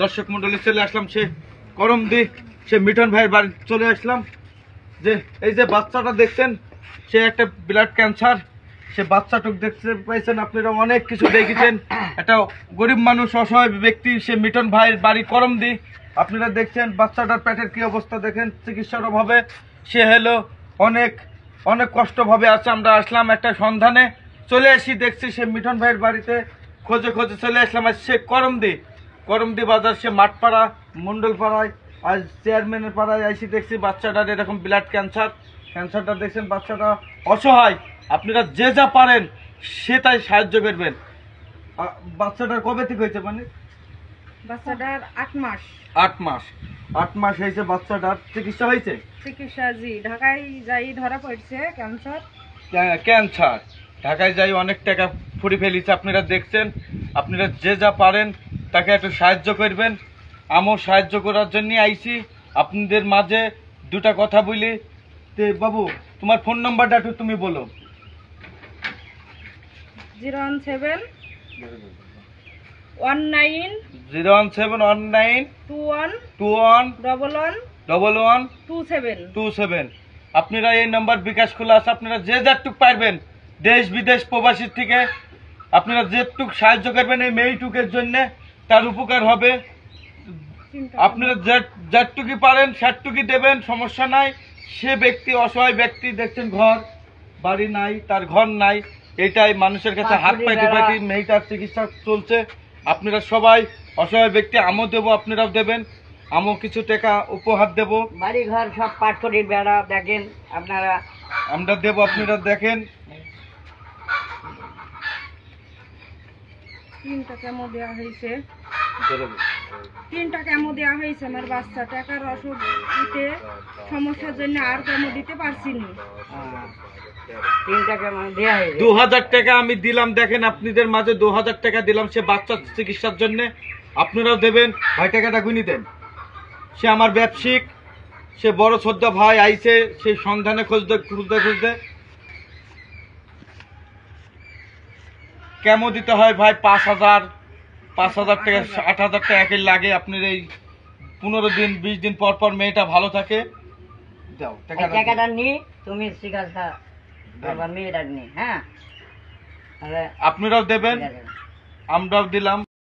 দর্শক মন্ডলী চলে আসলাম সে করমদি সে মিঠন ভাইয়ের বাড়ি চলে আসলাম। যে এই যে বাচ্চাটা দেখছেন সে একটা ব্লাড ক্যান্সার, সে বাচ্চাটুক দেখতে পাইছেন আপনারা, অনেক কিছু দেখেছেন। একটা গরিব মানুষ অসহায় ব্যক্তি সে মিঠন ভাইয়ের বাড়ি করমদি। আপনারা দেখছেন বাচ্চাটার পেটের কি অবস্থা দেখেন, চিকিৎসার অভাবে সে হলো অনেক অনেক কষ্টভাবে আছে। আমরা আসলাম একটা সন্ধানে, চলে আসি দেখছি সে মিঠন ভাইয়ের বাড়িতে, খোঁজে খোঁজে চলে আসলাম। আর সে করমদি বাজার সে মাঠপাড়া মন্ডল পাড়ায় আর চেয়ারম্যানের পাড়ায় আইসি দেখছি বাচ্চাটার এরকম ব্লাড ক্যান্সারটা দেখছেন, বাচ্চাটা অসহায়। আপনারা যে যা পারেন সে তাই সাহায্য করবেন। বাচ্চাটার কবে থেকে হয়েছে? মানে বাচ্চাটার 8 মাস। 8 মাস হয়েছে বাচ্চাটার। চিকিৎসা হয়েছে? চিকিৎসা জি, ঢাকায় যাই ধরা পড়ছে ক্যান্সার। ঢাকায় যাই অনেক টাকা ফুরি ফেলিছে। আপনারা দেখছেন, আপনারা যে যা পারেন তাকে একটু সাহায্য করবেন। আমিও সাহায্য করার জন্য আইছি আপনাদের মাঝে। দুটা কথা বলি। তে বাবু, তোমার ফোন নাম্বারটা একটু তুমি বলো। 017 19 01719 21 21 11 11 27। আপনারা এই নাম্বার বিকাশ খোলা আছে। আপনারা যে যেটুক পারবেন দেশ বিদেশ প্রবাসীর থেকে আপনারা যেটুক সাহায্য করবেন এই মেয়েটুকের জন্য, তার উপকার হবে। আপনারা যেটুকুই পারেন সেটুকুই দেবেন, সমস্যা নাই। সে ব্যক্তি অসহায় ব্যক্তি, দেখছেন ঘর বাড়ি নাই, তার ঘর নাই, এটাই মানুষের কাছে হাত পাইতে পাইতে মেয়েটার চিকিৎসা চলছে। আপনারা সবাই অসহায় ব্যক্তি, আমও দেবো, আপনারাও দেবেন। আমও কিছু টাকা উপহার দেব। বাড়ি ঘর সব পাটকটির বেড়া দেখেন আপনারা, আমরা দেব, আপনারা দেখেন। 3টা কেমো দেওয়া হয়েছে। 3টা কেমো দেওয়া হয়েছে। আমার বাচ্চা টাকার অসুখ সমস্যার জন্য আর কেমো দিতে পারছি না। 3টা কেমো দেওয়া হয়েছে। 2000 টাকা আমি দিলাম। দেখেন আপনাদের মাঝে 2000 টাকা দিলাম সে বাচ্চার চিকিৎসার জন্য। আপনারাও দেবেন। ভাই টাকাটা গুনি দেন। সে আমার ব্যবসায়িক, সে বড় শ্রদ্ধা ভাই আইছে সেই সন্ধানে খুঁজতে কেমন দিতে হয় ভাই? 5000 টাকা 8000 টাকা একের লাগে। আপনার এই 15 দিন 20 দিন পর পর মেয়েটা ভালো থাকে। যাও টাকাটা নি, তুমি চিকিৎসা মেয়েটা নি। হ্যাঁ, আপনারাও দেবেন, আমরাও দিলাম।